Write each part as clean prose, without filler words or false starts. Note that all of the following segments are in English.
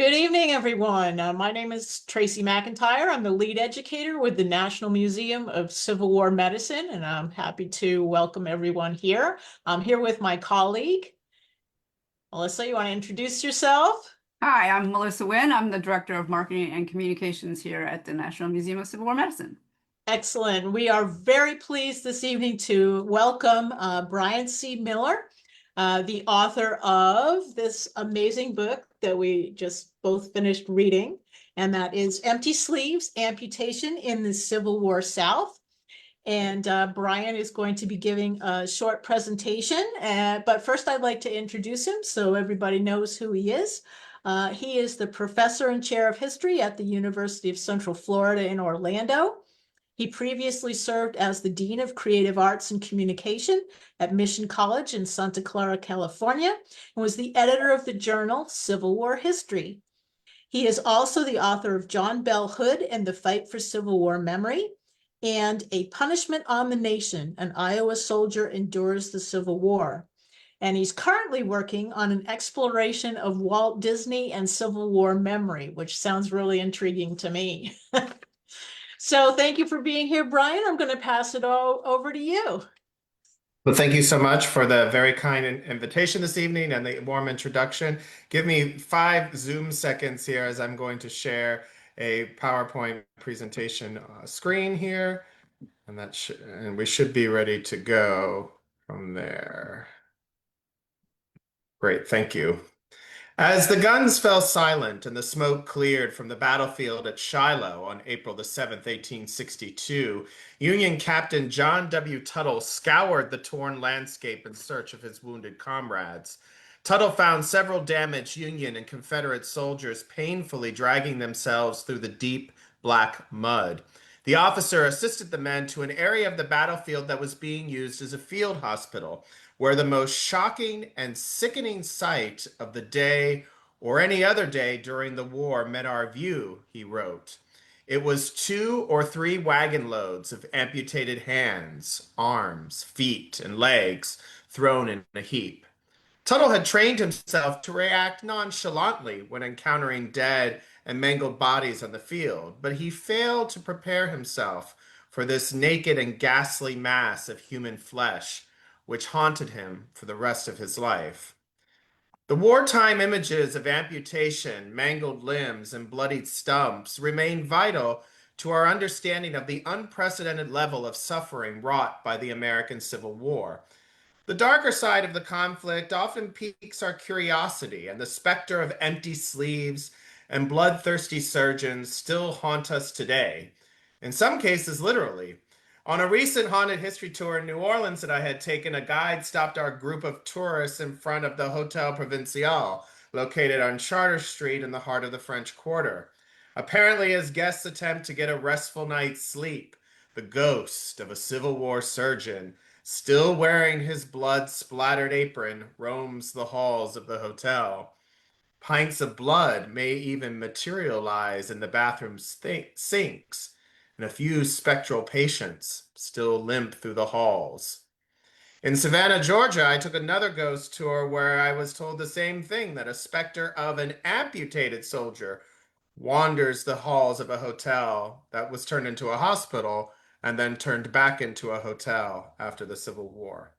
Good evening, everyone. My name is Tracy McIntyre. I'm the lead educator with the National Museum of Civil War Medicine, and I'm happy to welcome everyone here. I'm here with my colleague. Melissa, you want to introduce yourself? Hi, I'm Melissa Wynn. I'm the Director of Marketing and Communications here at the National Museum of Civil War Medicine. Excellent. We are very pleased this evening to welcome Brian C. Miller, the author of this amazing book that we just both finished reading, and that is Empty Sleeves, Amputation in the Civil War South. And Brian is going to be giving a short presentation. But first, I'd like to introduce him so everybody knows who he is. He is the professor and chair of history at the University of Central Florida in Orlando. He previously served as the Dean of Creative Arts and Communication at Mission College in Santa Clara, California, and was the editor of the journal Civil War History. He is also the author of John Bell Hood and the Fight for Civil War Memory and A Punishment on the Nation, An Iowa Soldier Endures the Civil War. And he's currently working on an exploration of Walt Disney and Civil War memory, which sounds really intriguing to me. So thank you for being here, Brian. I'm going to pass it all over to you. Well, thank you so much for the very kind invitation this evening and the warm introduction. Give me 5 Zoom seconds here as I'm going to share a PowerPoint presentation screen here, and we should be ready to go from there. Great, thank you. As the guns fell silent and the smoke cleared from the battlefield at Shiloh on April the 7th, 1862, Union Captain John W. Tuttle scoured the torn landscape in search of his wounded comrades. Tuttle found several damaged Union and Confederate soldiers painfully dragging themselves through the deep, black mud. The officer assisted the men to an area of the battlefield that was being used as a field hospital, where the most shocking and sickening sight of the day or any other day during the war met our view, he wrote. It was 2 or 3 wagon loads of amputated hands, arms, feet, and legs thrown in a heap. Tuttle had trained himself to react nonchalantly when encountering dead and mangled bodies on the field, but he failed to prepare himself for this naked and ghastly mass of human flesh, which haunted him for the rest of his life. The wartime images of amputation, mangled limbs, and bloodied stumps remain vital to our understanding of the unprecedented level of suffering wrought by the American Civil War. The darker side of the conflict often piques our curiosity, and the specter of empty sleeves and bloodthirsty surgeons still haunt us today, in some cases literally. On a recent haunted history tour in New Orleans that I had taken, a guide stopped our group of tourists in front of the Hotel Provincial, located on Charter Street in the heart of the French Quarter. Apparently, as guests attempt to get a restful night's sleep, the ghost of a Civil War surgeon, still wearing his blood-splattered apron, roams the halls of the hotel. Pints of blood may even materialize in the bathroom sinks, and a few spectral patients still limp through the halls. In Savannah, Georgia, I took another ghost tour where I was told the same thing, that a specter of an amputated soldier wanders the halls of a hotel that was turned into a hospital and then turned back into a hotel after the Civil War.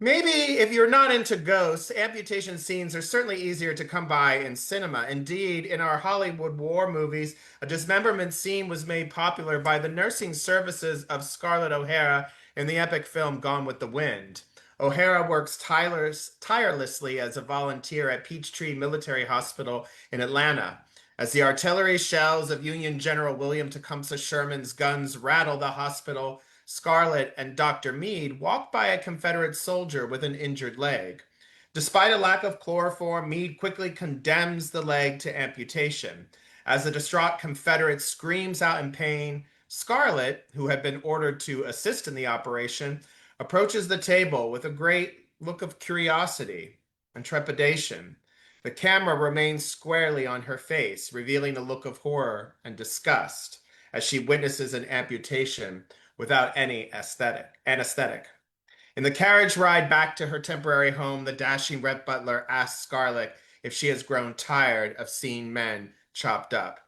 Maybe if you're not into ghosts, amputation scenes are certainly easier to come by in cinema. Indeed, in our Hollywood war movies, a dismemberment scene was made popular by the nursing services of Scarlett O'Hara in the epic film Gone with the Wind. O'Hara works tirelessly as a volunteer at Peachtree Military Hospital in Atlanta. As the artillery shells of Union General William Tecumseh Sherman's guns rattle the hospital, Scarlett and Dr. Meade walk by a Confederate soldier with an injured leg. Despite a lack of chloroform, Meade quickly condemns the leg to amputation. As the distraught Confederate screams out in pain, Scarlett, who had been ordered to assist in the operation, approaches the table with a great look of curiosity and trepidation. The camera remains squarely on her face, revealing a look of horror and disgust as she witnesses an amputation without any anesthetic. In the carriage ride back to her temporary home, the dashing Rhett Butler asks Scarlett if she has grown tired of seeing men chopped up.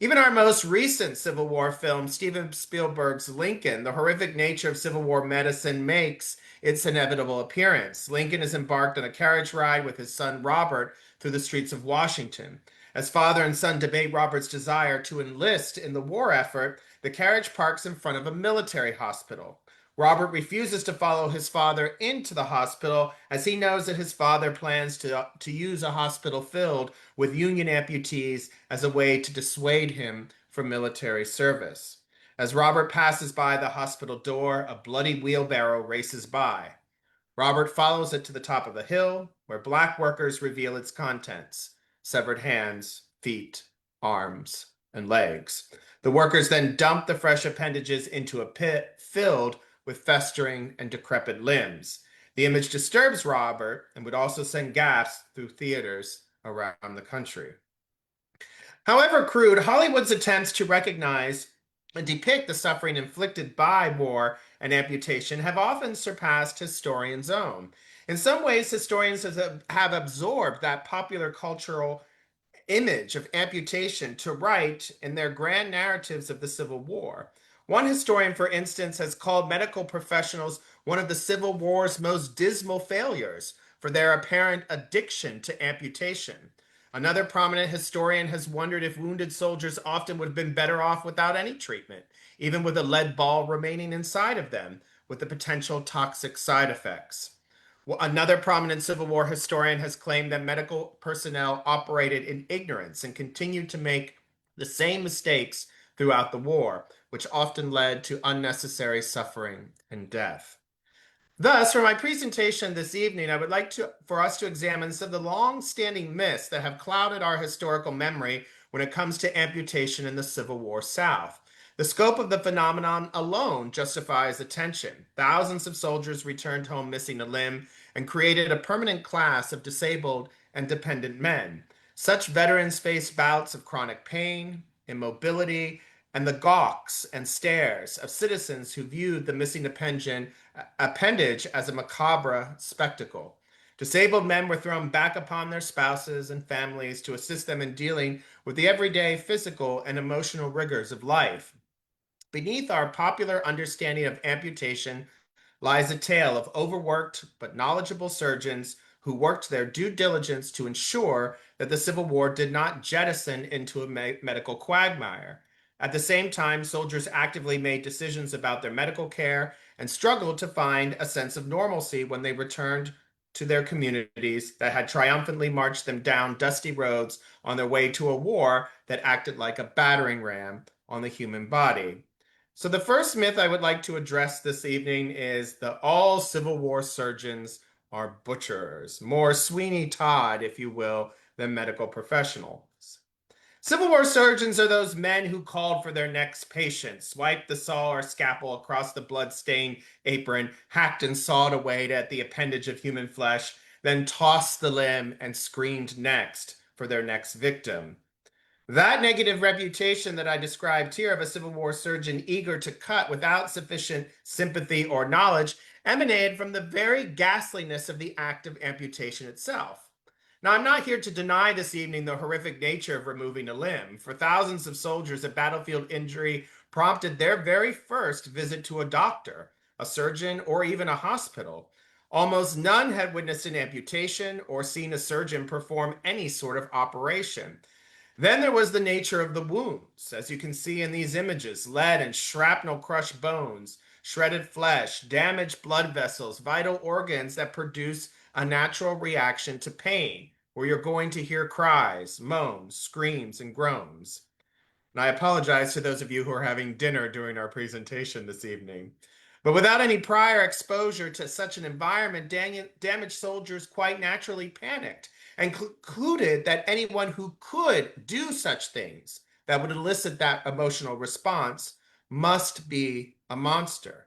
Even our most recent Civil War film, Steven Spielberg's Lincoln, the horrific nature of Civil War medicine makes its inevitable appearance. Lincoln is embarked on a carriage ride with his son Robert through the streets of Washington. As father and son debate Robert's desire to enlist in the war effort, the carriage parks in front of a military hospital. Robert refuses to follow his father into the hospital as he knows that his father plans to use a hospital filled with Union amputees as a way to dissuade him from military service. As Robert passes by the hospital door, a bloody wheelbarrow races by. Robert follows it to the top of a hill where black workers reveal its contents: severed hands, feet, arms, and legs. The workers then dump the fresh appendages into a pit filled with festering and decrepit limbs. The image disturbs Robert and would also send gasps through theaters around the country. However crude, Hollywood's attempts to recognize and depict the suffering inflicted by war and amputation have often surpassed historians' own. In some ways, historians have absorbed that popular cultural image of amputation to write in their grand narratives of the Civil War. One historian, for instance, has called medical professionals one of the Civil War's most dismal failures for their apparent addiction to amputation. Another prominent historian has wondered if wounded soldiers often would have been better off without any treatment, even with a lead ball remaining inside of them, with the potential toxic side effects. Another prominent Civil War historian has claimed that medical personnel operated in ignorance and continued to make the same mistakes throughout the war, which often led to unnecessary suffering and death. Thus, for my presentation this evening, I would like for us to examine some of the long-standing myths that have clouded our historical memory when it comes to amputation in the Civil War South. The scope of the phenomenon alone justifies attention. Thousands of soldiers returned home missing a limb and created a permanent class of disabled and dependent men. Such veterans faced bouts of chronic pain, immobility, and the gawks and stares of citizens who viewed the missing appendage as a macabre spectacle. Disabled men were thrown back upon their spouses and families to assist them in dealing with the everyday physical and emotional rigors of life. Beneath our popular understanding of amputation lies a tale of overworked but knowledgeable surgeons who worked their due diligence to ensure that the Civil War did not jettison into a medical quagmire. At the same time, soldiers actively made decisions about their medical care and struggled to find a sense of normalcy when they returned to their communities that had triumphantly marched them down dusty roads on their way to a war that acted like a battering ram on the human body. So the first myth I would like to address this evening is that all Civil War surgeons are butchers, more Sweeney Todd, if you will, than medical professionals. Civil War surgeons are those men who called for their next patient, swiped the saw or scalpel across the blood-stained apron, hacked and sawed away at the appendage of human flesh, then tossed the limb and screamed next for their next victim. That negative reputation that I described here of a Civil War surgeon eager to cut without sufficient sympathy or knowledge emanated from the very ghastliness of the act of amputation itself. Now, I'm not here to deny this evening the horrific nature of removing a limb. For thousands of soldiers, a battlefield injury prompted their very first visit to a doctor, a surgeon, or even a hospital. Almost none had witnessed an amputation or seen a surgeon perform any sort of operation. Then there was the nature of the wounds. As you can see in these images, lead and shrapnel crushed bones, shredded flesh, damaged blood vessels, vital organs that produce a natural reaction to pain, where you're going to hear cries, moans, screams, and groans. And I apologize to those of you who are having dinner during our presentation this evening. But without any prior exposure to such an environment, damaged soldiers quite naturally panicked and concluded that anyone who could do such things that would elicit that emotional response must be a monster.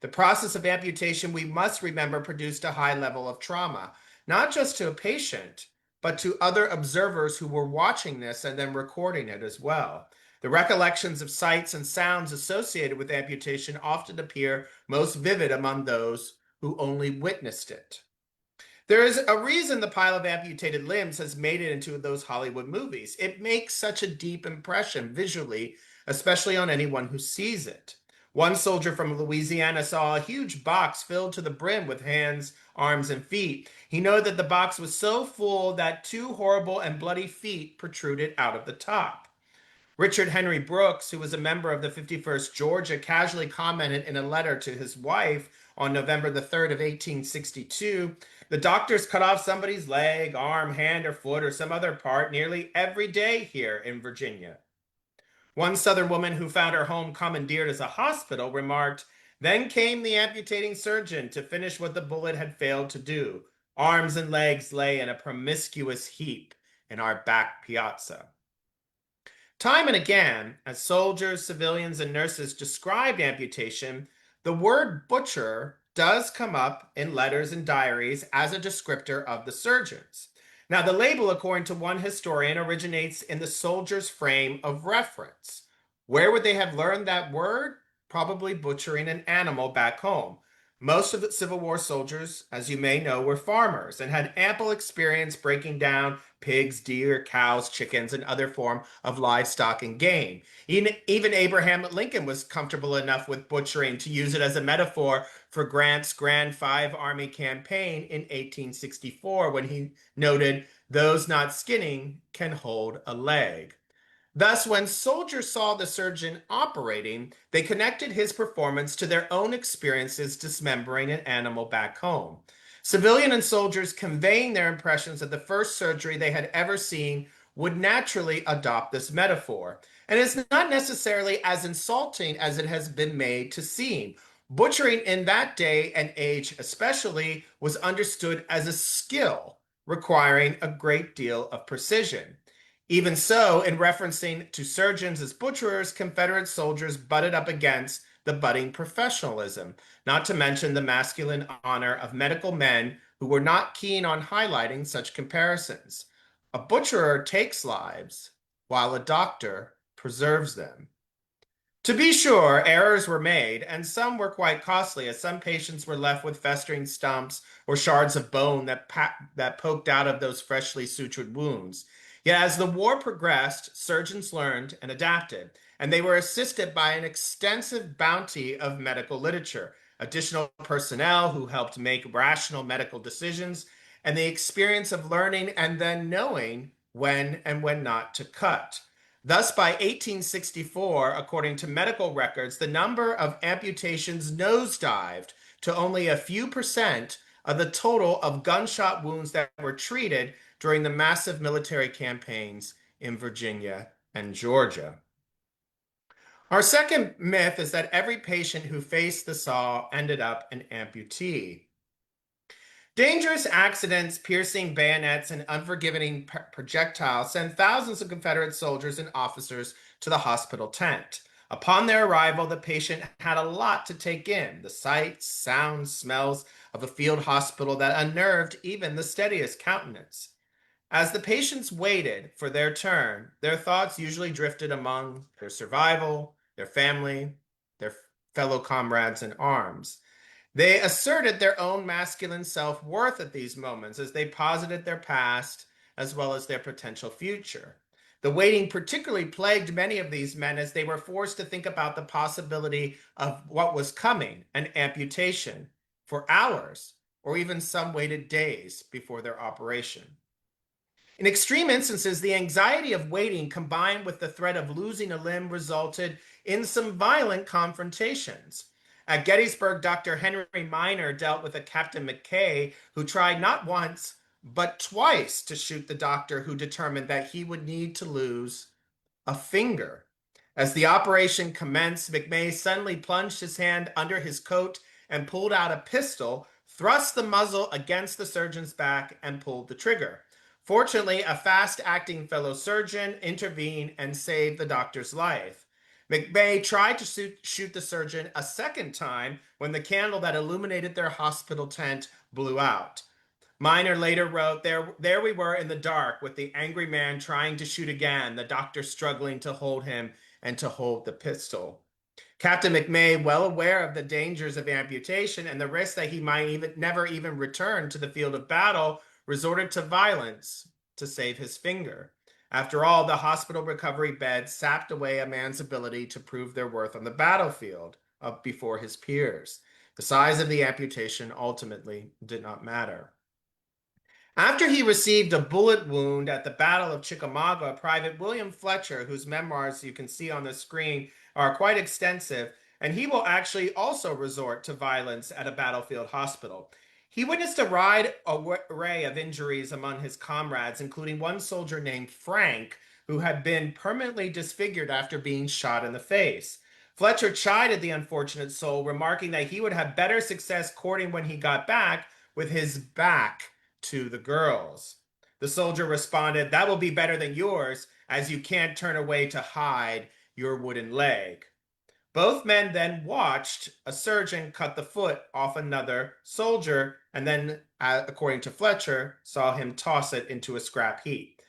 The process of amputation, we must remember, produced a high level of trauma, not just to a patient, but to other observers who were watching this and then recording it as well. The recollections of sights and sounds associated with amputation often appear most vivid among those who only witnessed it. There is a reason the pile of amputated limbs has made it into those Hollywood movies. It makes such a deep impression visually, especially on anyone who sees it. One soldier from Louisiana saw a huge box filled to the brim with hands, arms, and feet. He noted that the box was so full that two horrible and bloody feet protruded out of the top. Richard Henry Brooks, who was a member of the 51st Georgia, casually commented in a letter to his wife on November the 3rd of 1862, "The doctors cut off somebody's leg, arm, hand, or foot, or some other part nearly every day here in Virginia." One Southern woman who found her home commandeered as a hospital remarked, "Then came the amputating surgeon to finish what the bullet had failed to do. Arms and legs lay in a promiscuous heap in our back piazza." Time and again, as soldiers, civilians, and nurses described amputation, the word butcher does come up in letters and diaries as a descriptor of the surgeons. Now, the label, according to one historian, originates in the soldier's frame of reference. Where would they have learned that word? Probably butchering an animal back home. Most of the Civil War soldiers, as you may know, were farmers and had ample experience breaking down pigs, deer, cows, chickens, and other form of livestock and game. Even Abraham Lincoln was comfortable enough with butchering to use it as a metaphor for Grant's Grand Five Army campaign in 1864 when he noted, "Those not skinning can hold a leg." Thus, when soldiers saw the surgeon operating, they connected his performance to their own experiences dismembering an animal back home. Civilian and soldiers conveying their impressions of the first surgery they had ever seen would naturally adopt this metaphor. And it's not necessarily as insulting as it has been made to seem. Butchering in that day and age, especially, was understood as a skill requiring a great deal of precision. Even so, in referencing to surgeons as butcherers, Confederate soldiers butted up against the budding professionalism, not to mention the masculine honor of medical men who were not keen on highlighting such comparisons. A butcherer takes lives, while a doctor preserves them. To be sure, errors were made, and some were quite costly, as some patients were left with festering stumps or shards of bone that poked out of those freshly sutured wounds. Yet as the war progressed, surgeons learned and adapted, and they were assisted by an extensive bounty of medical literature, additional personnel who helped make rational medical decisions, and the experience of learning and then knowing when and when not to cut. Thus, by 1864, according to medical records, the number of amputations nosedived to only a few percent of the total of gunshot wounds that were treated during the massive military campaigns in Virginia and Georgia. Our second myth is that every patient who faced the saw ended up an amputee. Dangerous accidents, piercing bayonets, and unforgiving projectiles sent thousands of Confederate soldiers and officers to the hospital tent. Upon their arrival, the patient had a lot to take in, the sights, sounds, smells of a field hospital that unnerved even the steadiest countenance. As the patients waited for their turn, their thoughts usually drifted among their survival, their family, their fellow comrades in arms. They asserted their own masculine self-worth at these moments as they posited their past as well as their potential future. The waiting particularly plagued many of these men as they were forced to think about the possibility of what was coming, an amputation, for hours or even some waited days before their operation. In extreme instances, the anxiety of waiting combined with the threat of losing a limb resulted in some violent confrontations. At Gettysburg, Dr. Henry Miner dealt with a Captain McKay who tried not once, but twice to shoot the doctor who determined that he would need to lose a finger. As the operation commenced, McMay suddenly plunged his hand under his coat and pulled out a pistol, thrust the muzzle against the surgeon's back, and pulled the trigger. Fortunately, a fast-acting fellow surgeon intervened and saved the doctor's life. McMay tried to shoot the surgeon a second time when the candle that illuminated their hospital tent blew out. Miner later wrote, there we were in the dark with the angry man trying to shoot again, the doctor struggling to hold him and to hold the pistol. Captain McMay, well aware of the dangers of amputation and the risk that he might never even return to the field of battle, resorted to violence to save his finger. After all, the hospital recovery bed sapped away a man's ability to prove their worth on the battlefield before his peers. The size of the amputation ultimately did not matter. After he received a bullet wound at the Battle of Chickamauga, Private William Fletcher, whose memoirs you can see on the screen are quite extensive, and he will actually also resort to violence at a battlefield hospital. He witnessed a wide array of injuries among his comrades, including one soldier named Frank, who had been permanently disfigured after being shot in the face. Fletcher chided the unfortunate soul, remarking that he would have better success courting when he got back with his back to the girls. The soldier responded, "That will be better than yours, as you can't turn away to hide your wooden leg." Both men then watched a surgeon cut the foot off another soldier, and then, according to Fletcher, saw him toss it into a scrap heap.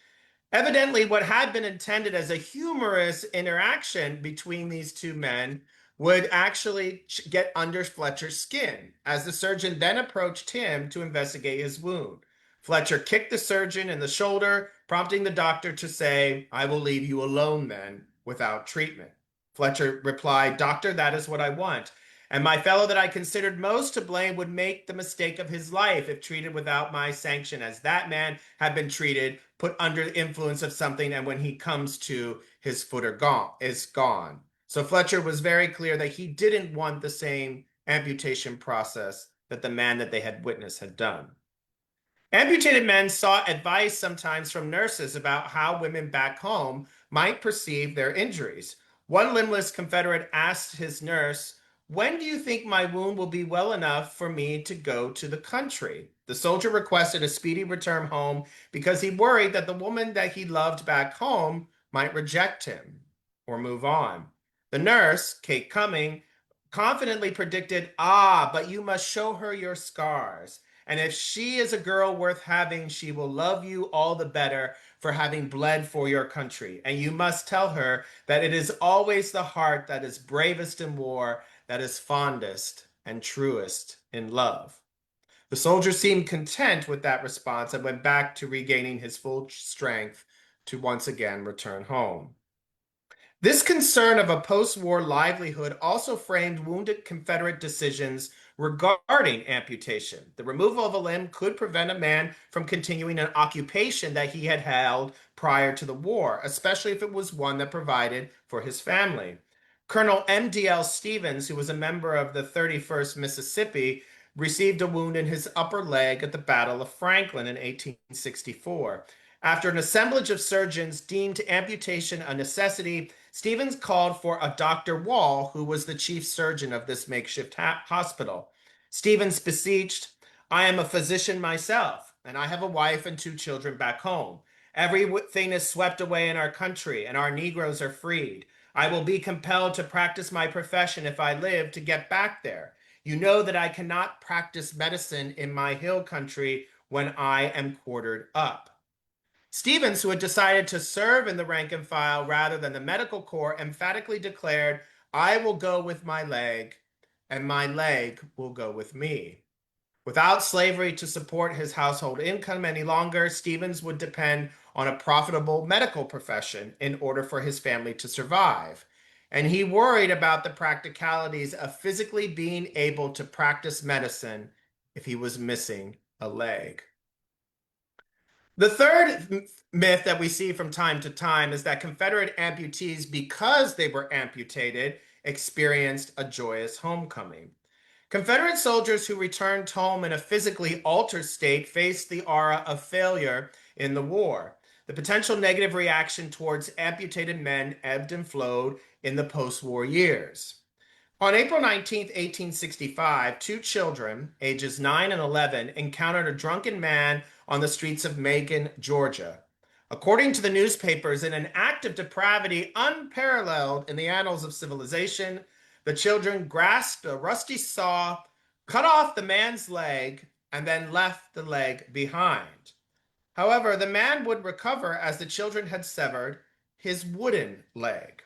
Evidently, what had been intended as a humorous interaction between these two men would actually get under Fletcher's skin, as the surgeon then approached him to investigate his wound. Fletcher kicked the surgeon in the shoulder, prompting the doctor to say, "I will leave you alone then, without treatment." Fletcher replied, "Doctor, that is what I want. And my fellow that I considered most to blame would make the mistake of his life if treated without my sanction, as that man had been treated, put under the influence of something, and when he comes to, his foot is gone." So Fletcher was very clear that he didn't want the same amputation process that the man that they had witnessed had done. Amputated men sought advice sometimes from nurses about how women back home might perceive their injuries. One limbless Confederate asked his nurse, "When do you think my wound will be well enough for me to go to the country?" The soldier requested a speedy return home because he worried that the woman that he loved back home might reject him or move on. The nurse, Kate Cumming, confidently predicted, "But you must show her your scars. And if she is a girl worth having, she will love you all the better for having bled for your country. And you must tell her that it is always the heart that is bravest in war, that is fondest and truest in love." The soldier seemed content with that response and went back to regaining his full strength to once again return home. This concern of a post-war livelihood also framed wounded Confederate decisions regarding amputation. The removal of a limb could prevent a man from continuing an occupation that he had held prior to the war, especially if it was one that provided for his family. Colonel M.D.L. Stevens, who was a member of the 31st Mississippi, received a wound in his upper leg at the Battle of Franklin in 1864. After an assemblage of surgeons deemed amputation a necessity, Stevens called for a Dr. Wall, who was the chief surgeon of this makeshift hospital. Stevens beseeched, "I am a physician myself, and I have a wife and 2 children back home. Everything is swept away in our country, and our Negroes are freed. I will be compelled to practice my profession if I live to get back there. You know that I cannot practice medicine in my hill country when I am quartered up." Stevens, who had decided to serve in the rank and file rather than the medical corps, emphatically declared, "I will go with my leg, and my leg will go with me." Without slavery to support his household income any longer, Stevens would depend on a profitable medical profession in order for his family to survive. And he worried about the practicalities of physically being able to practice medicine if he was missing a leg. The third myth that we see from time to time is that Confederate amputees, because they were amputated, experienced a joyous homecoming. Confederate soldiers who returned home in a physically altered state faced the aura of failure in the war. The potential negative reaction towards amputated men ebbed and flowed in the post-war years. On April 19, 1865, 2 children, ages 9 and 11, encountered a drunken man on the streets of Macon, Georgia. According to the newspapers, in an act of depravity unparalleled in the annals of civilization, the children grasped a rusty saw, cut off the man's leg, and then left the leg behind. However, the man would recover as the children had severed his wooden leg.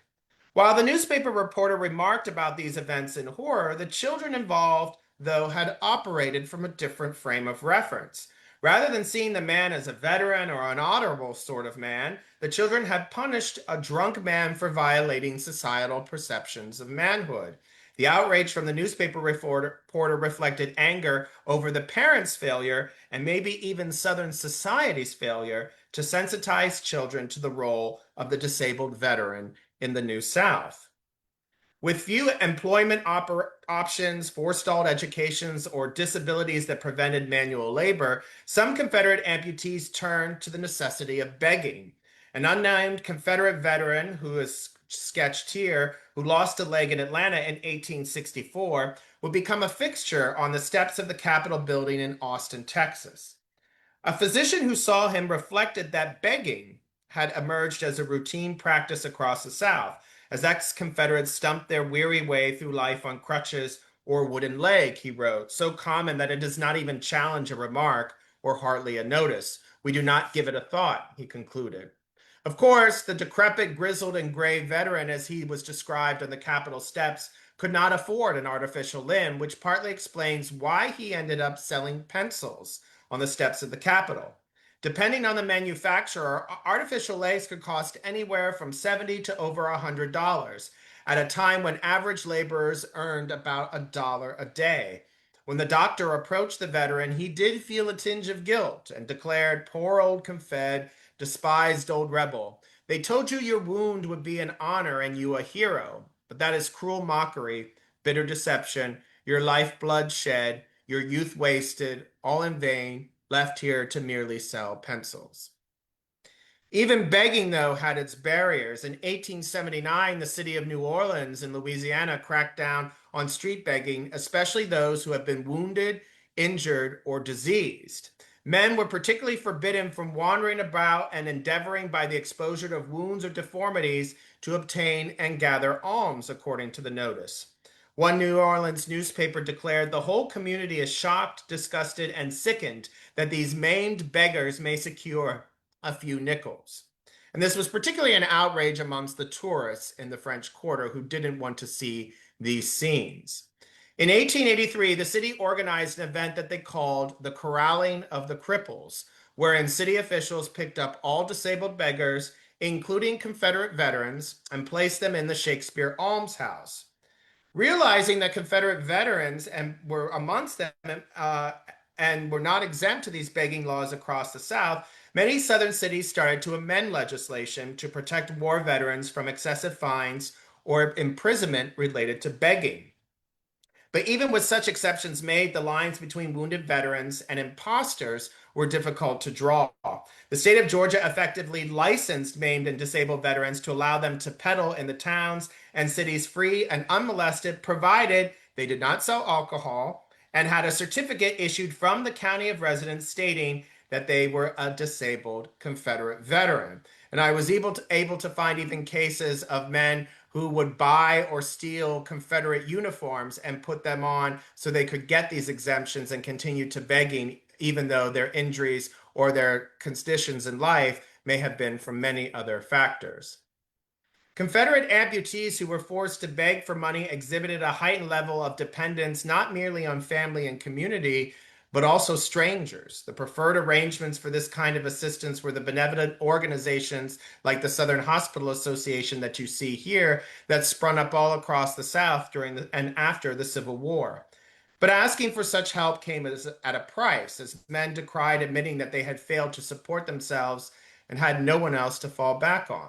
While the newspaper reporter remarked about these events in horror, the children involved, though, had operated from a different frame of reference. Rather than seeing the man as a veteran or an honorable sort of man, the children had punished a drunk man for violating societal perceptions of manhood. The outrage from the newspaper reporter reflected anger over the parents' failure and maybe even Southern society's failure to sensitize children to the role of the disabled veteran in the New South. With few employment options, forestalled educations, or disabilities that prevented manual labor, some Confederate amputees turned to the necessity of begging. An unnamed Confederate veteran, who is sketched here, who lost a leg in Atlanta in 1864, would become a fixture on the steps of the Capitol building in Austin, Texas. A physician who saw him reflected that begging had emerged as a routine practice across the South, as ex-Confederates stumped their weary way through life on crutches or wooden leg, he wrote, so common that it does not even challenge a remark or hardly a notice. We do not give it a thought, he concluded. Of course, the decrepit, grizzled, and gray veteran, as he was described on the Capitol steps, could not afford an artificial limb, which partly explains why he ended up selling pencils on the steps of the Capitol. Depending on the manufacturer, artificial legs could cost anywhere from $70 to over $100 at a time when average laborers earned about $1 a day. When the doctor approached the veteran, he did feel a tinge of guilt and declared, "Poor old Confed, despised old rebel. They told you your wound would be an honor and you a hero, but that is cruel mockery, bitter deception, your lifeblood shed, your youth wasted, all in vain, left here to merely sell pencils." Even begging, though, had its barriers. In 1879, the city of New Orleans in Louisiana cracked down on street begging, especially those who had been wounded, injured, or diseased. Men were particularly forbidden from wandering about and endeavoring by the exposure of wounds or deformities to obtain and gather alms, according to the notice. One New Orleans newspaper declared, "The whole community is shocked, disgusted, and sickened that these maimed beggars may secure a few nickels." And this was particularly an outrage amongst the tourists in the French Quarter who didn't want to see these scenes. In 1883, the city organized an event that they called the Corralling of the Cripples, wherein city officials picked up all disabled beggars, including Confederate veterans, and placed them in the Shakespeare Almshouse. Realizing that Confederate veterans were amongst them and were not exempt to these begging laws across the South, many Southern cities started to amend legislation to protect war veterans from excessive fines or imprisonment related to begging. But even with such exceptions made, the lines between wounded veterans and imposters were difficult to draw. The state of Georgia effectively licensed maimed and disabled veterans to allow them to peddle in the towns and cities free and unmolested, provided they did not sell alcohol and had a certificate issued from the county of residence stating that they were a disabled Confederate veteran. And I was able to find even cases of men who would buy or steal Confederate uniforms and put them on so they could get these exemptions and continue to begging, even though their injuries or their conditions in life may have been from many other factors. Confederate amputees who were forced to beg for money exhibited a heightened level of dependence not merely on family and community, but also strangers. The preferred arrangements for this kind of assistance were the benevolent organizations like the Southern Hospital Association that you see here that sprung up all across the South during and after the Civil War. But asking for such help came at a price, as men decried admitting that they had failed to support themselves and had no one else to fall back on.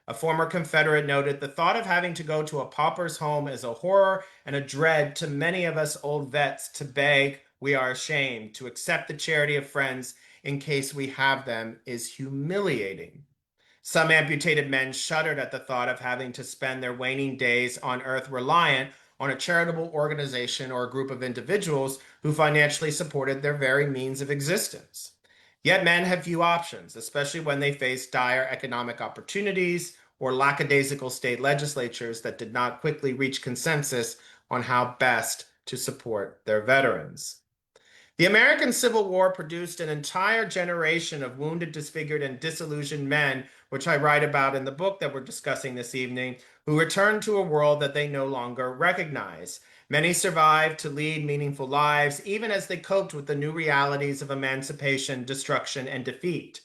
A former Confederate noted, "The thought of having to go to a pauper's home is a horror and a dread to many of us old vets. To beg, we are ashamed. To accept the charity of friends in case we have them is humiliating." Some amputated men shuddered at the thought of having to spend their waning days on earth reliant on a charitable organization or a group of individuals who financially supported their very means of existence. Yet men have few options, especially when they face dire economic opportunities or lackadaisical state legislatures that did not quickly reach consensus on how best to support their veterans. The American Civil War produced an entire generation of wounded, disfigured, and disillusioned men, which I write about in the book that we're discussing this evening, who returned to a world that they no longer recognize. Many survived to lead meaningful lives, even as they coped with the new realities of emancipation, destruction, and defeat.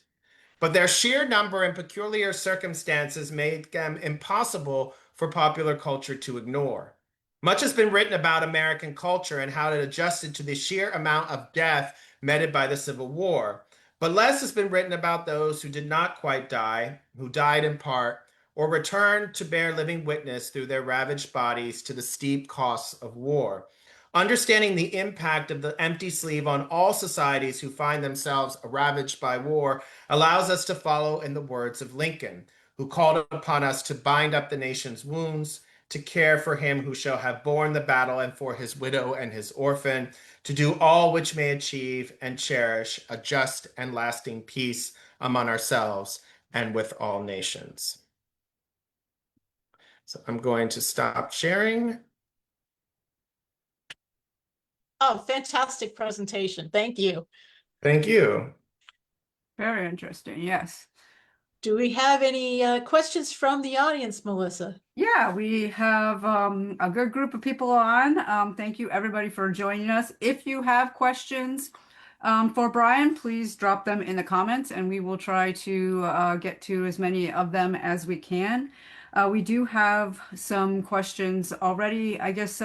But their sheer number and peculiar circumstances made them impossible for popular culture to ignore. Much has been written about American culture and how it adjusted to the sheer amount of death meted by the Civil War. But less has been written about those who did not quite die, who died in part, or returned to bear living witness through their ravaged bodies to the steep costs of war. Understanding the impact of the empty sleeve on all societies who find themselves ravaged by war allows us to follow in the words of Lincoln, who called upon us to bind up the nation's wounds, to care for him who shall have borne the battle and for his widow and his orphan, to do all which may achieve and cherish a just and lasting peace among ourselves and with all nations. So I'm going to stop sharing. Oh, fantastic presentation. Thank you. Thank you. Very interesting. Yes. Do we have any questions from the audience, Melissa? Yeah, we have a good group of people on. Thank you everybody for joining us. If you have questions for Brian, please drop them in the comments and we will try to get to as many of them as we can. We do have some questions already. I guess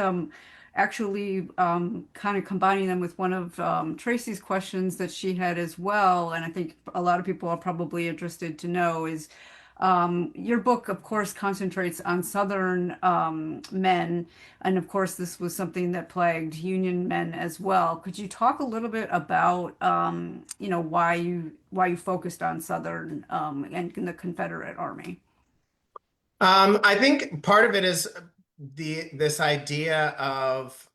actually kind of combining them with one of Tracy's questions that she had as well, and I think a lot of people are probably interested to know is your book, of course, concentrates on Southern men, and of course, this was something that plagued Union men as well. Could you talk a little bit about, why you focused on Southern and the Confederate Army? I think part of it is this idea of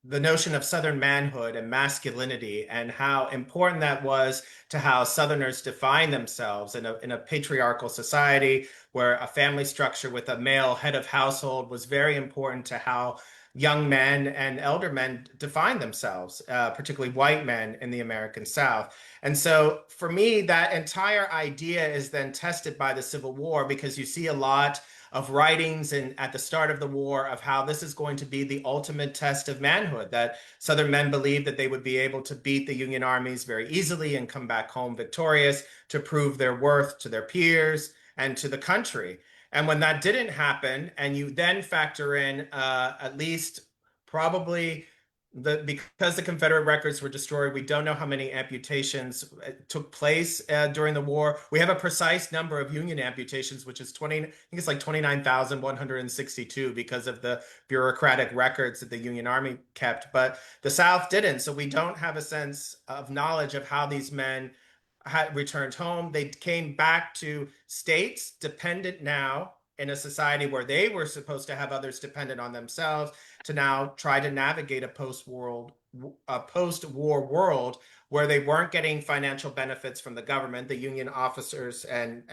the notion of Southern manhood and masculinity and how important that was to how Southerners define themselves in a patriarchal society where a family structure with a male head of household was very important to how young men and elder men define themselves, particularly white men in the American South. And so for me, that entire idea is then tested by the Civil War because you see a lot of writings at the start of the war of how this is going to be the ultimate test of manhood, that Southern men believed that they would be able to beat the Union armies very easily and come back home victorious to prove their worth to their peers and to the country. And when that didn't happen, and you then factor in at least probably because the Confederate records were destroyed, we don't know how many amputations took place during the war. We have a precise number of Union amputations, which is I think it's like 29,162 because of the bureaucratic records that the Union Army kept, but the South didn't. So we don't have a sense of knowledge of how these men had returned home. They came back to states dependent now in a society where they were supposed to have others dependent on themselves to now try to navigate a post-war world where they weren't getting financial benefits from the government. The Union officers and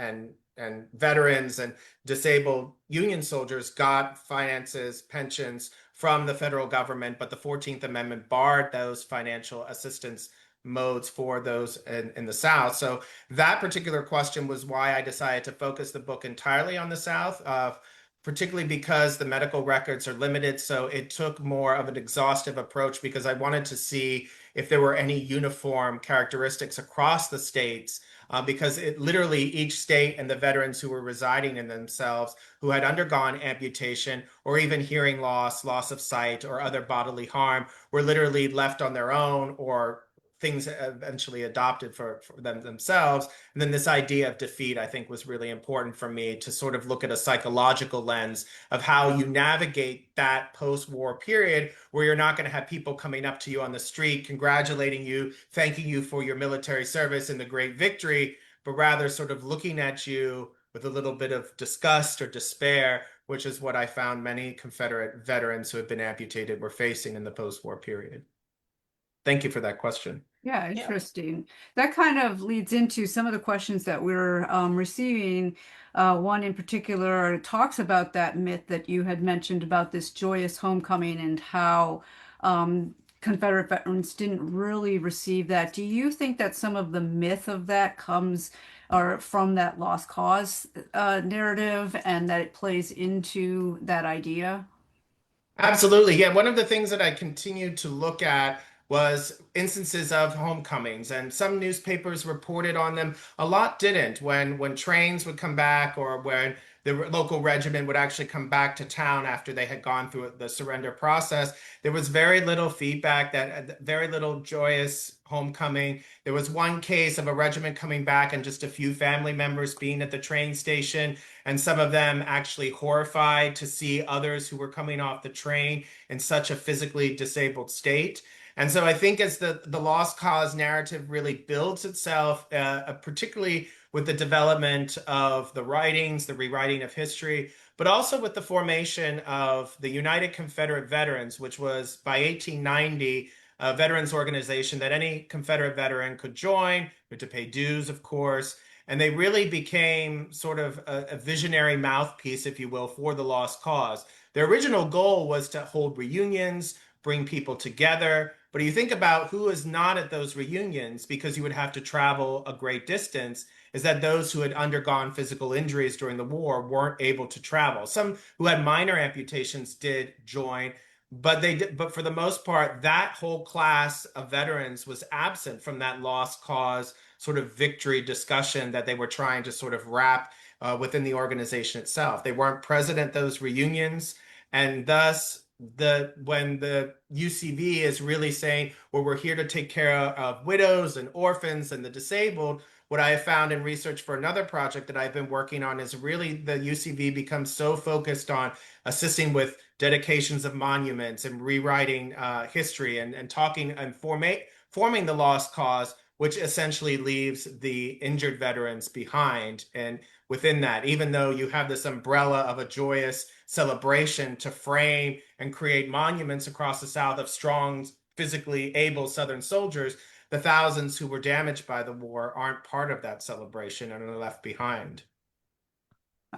veterans and disabled Union soldiers got finances, pensions from the federal government, but the 14th Amendment barred those financial assistance modes for those in the South. So that particular question was why I decided to focus the book entirely on the South, particularly because the medical records are limited. So it took more of an exhaustive approach because I wanted to see if there were any uniform characteristics across the states, because it literally each state and the veterans who were residing in themselves who had undergone amputation or even hearing loss, loss of sight, or other bodily harm were literally left on their own or things eventually adopted for them themselves. And then this idea of defeat, I think, was really important for me to sort of look at a psychological lens of how you navigate that post-war period where you're not going to have people coming up to you on the street, congratulating you, thanking you for your military service and the great victory, but rather sort of looking at you with a little bit of disgust or despair, which is what I found many Confederate veterans who had been amputated were facing in the post-war period. Thank you for that question. Yeah, interesting. That kind of leads into some of the questions that we're receiving. One in particular talks about that myth that you had mentioned about this joyous homecoming and how Confederate veterans didn't really receive that. Do you think that some of the myth of that comes or from that lost cause narrative, and that it plays into that idea? Absolutely. Yeah. One of the things that I continued to look at was instances of homecomings, and some newspapers reported on them. A lot didn't. When trains would come back, or when the local regiment would actually come back to town after they had gone through the surrender process, there was very little feedback, that very little joyous homecoming. There was one case of a regiment coming back and just a few family members being at the train station, and some of them actually horrified to see others who were coming off the train in such a physically disabled state. And so I think as the lost cause narrative really builds itself, particularly with the development of the writings, the rewriting of history, but also with the formation of the United Confederate Veterans, which was by 1890 a veterans organization that any Confederate veteran could join, but to pay dues, of course. And they really became sort of a visionary mouthpiece, if you will, for the lost cause. Their original goal was to hold reunions, bring people together. But you think about who is not at those reunions, because you would have to travel a great distance, is that those who had undergone physical injuries during the war weren't able to travel. Some who had minor amputations did join, but for the most part, that whole class of veterans was absent from that lost cause sort of victory discussion that they were trying to sort of wrap within the organization itself. They weren't present at those reunions, and thus when the UCV is really saying, well, we're here to take care of widows and orphans and the disabled, what I have found in research for another project that I've been working on is really the UCV becomes so focused on assisting with dedications of monuments and rewriting history, and talking and forming the lost cause, which essentially leaves the injured veterans behind. And within that, even though you have this umbrella of a joyous celebration to frame and create monuments across the South of strong, physically able Southern soldiers, the thousands who were damaged by the war aren't part of that celebration and are left behind.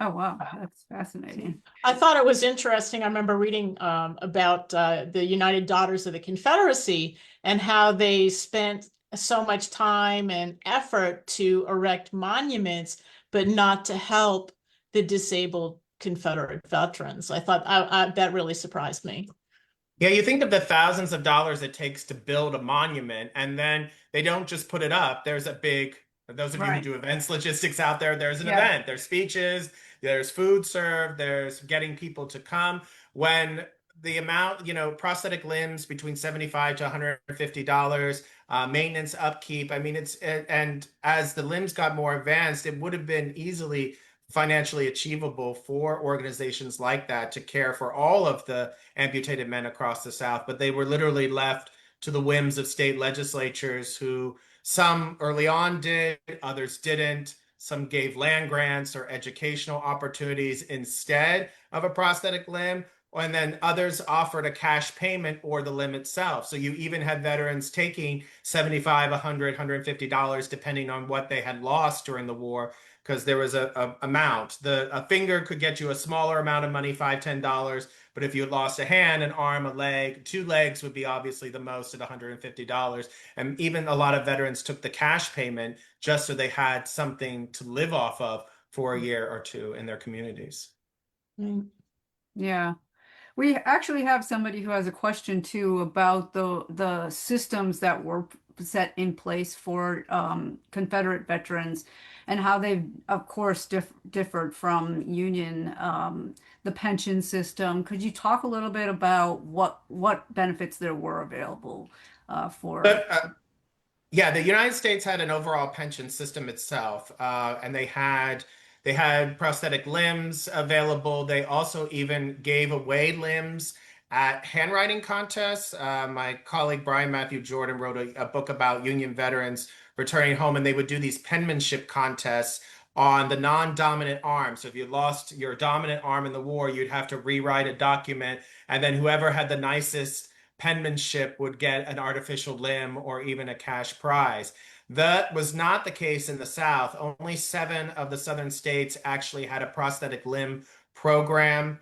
Oh, wow, that's fascinating. I thought it was interesting. I remember reading about the United Daughters of the Confederacy and how they spent so much time and effort to erect monuments, but not to help the disabled Confederate veterans. I thought that really surprised me. Yeah, you think of the thousands of dollars it takes to build a monument, and then they don't just put it up. There's a big, those of you who Right. do events logistics out there, there's an Yeah. event, there's speeches, there's food served, there's getting people to come. When the amount, prosthetic limbs between 75 to $150, maintenance, upkeep. I mean, and as the limbs got more advanced, it would have been easily financially achievable for organizations like that to care for all of the amputated men across the South, but they were literally left to the whims of state legislatures, who some early on did, others didn't. Some gave land grants or educational opportunities instead of a prosthetic limb, and then others offered a cash payment or the limb itself. So you even had veterans taking $75, $100, $150, depending on what they had lost during the war, because there was a amount. A finger could get you a smaller amount of money, $5, $10. But if you had lost a hand, an arm, a leg, two legs would be obviously the most at $150. And even a lot of veterans took the cash payment just so they had something to live off of for a year or two in their communities. Yeah. We actually have somebody who has a question too about the systems that were set in place for Confederate veterans, and how they've, of course, differed from Union, the pension system. Could you talk a little bit about what benefits there were available for? But yeah, the United States had an overall pension system itself, and they had prosthetic limbs available. They also even gave away limbs at handwriting contests. My colleague Brian Matthew Jordan wrote a book about Union veterans returning home, and they would do these penmanship contests on the non-dominant arm. So if you lost your dominant arm in the war, you'd have to rewrite a document, and then whoever had the nicest penmanship would get an artificial limb or even a cash prize. That was not the case in the South. Only 7 of the Southern states actually had a prosthetic limb program.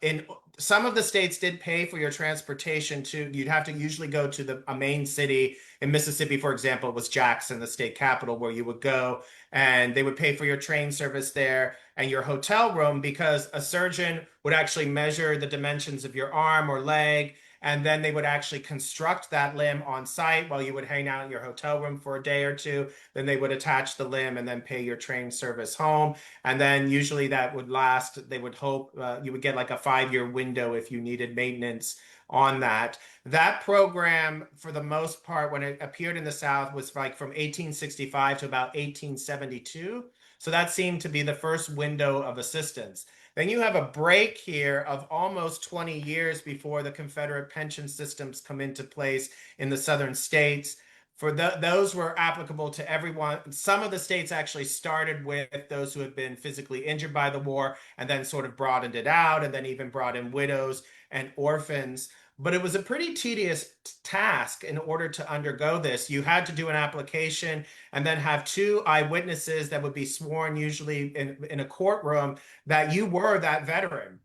In some of the states did pay for your transportation to, you'd have to usually go to a main city. In Mississippi, for example, it was Jackson, the state capital, where you would go and they would pay for your train service there and your hotel room, because a surgeon would actually measure the dimensions of your arm or leg, and then they would actually construct that limb on site while you would hang out in your hotel room for a day or two. Then they would attach the limb and then pay your train service home. And then usually that would last, they would hope you would get like a 5-year window if you needed maintenance on that. That program, for the most part, when it appeared in the South, was like from 1865 to about 1872. So that seemed to be the first window of assistance. Then you have a break here of almost 20 years before the Confederate pension systems come into place in the southern states. Those were applicable to everyone. Some of the states actually started with those who had been physically injured by the war and then sort of broadened it out, and then even brought in widows and orphans. But it was a pretty tedious task in order to undergo this. You had to do an application and then have 2 eyewitnesses that would be sworn, usually in a courtroom, that you were that veteran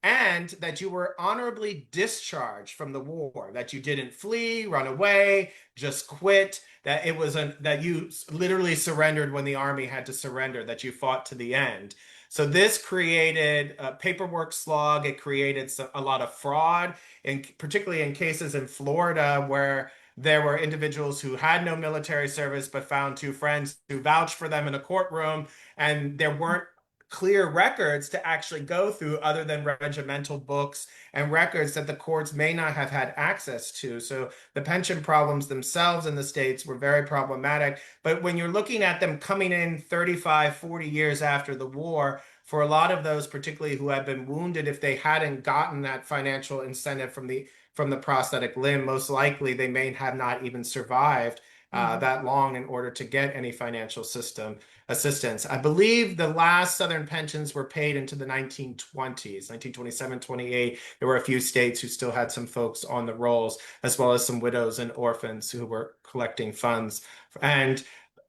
and that you were honorably discharged from the war, that you didn't flee, run away, just quit, that it was that you literally surrendered when the army had to surrender, that you fought to the end. So this created a paperwork slog. It created a lot of fraud, and particularly in cases in Florida where there were individuals who had no military service but found 2 friends who vouched for them in a courtroom, and there weren't clear records to actually go through other than regimental books and records that the courts may not have had access to. So the pension problems themselves in the states were very problematic. But when you're looking at them coming in 35, 40 years after the war, for a lot of those, particularly who had been wounded, if they hadn't gotten that financial incentive from the prosthetic limb, most likely they may have not even survived that long in order to get any financial system assistance. I believe the last Southern pensions were paid into the 1920s, 1927, 28. There were a few states who still had some folks on the rolls, as well as some widows and orphans who were collecting funds. And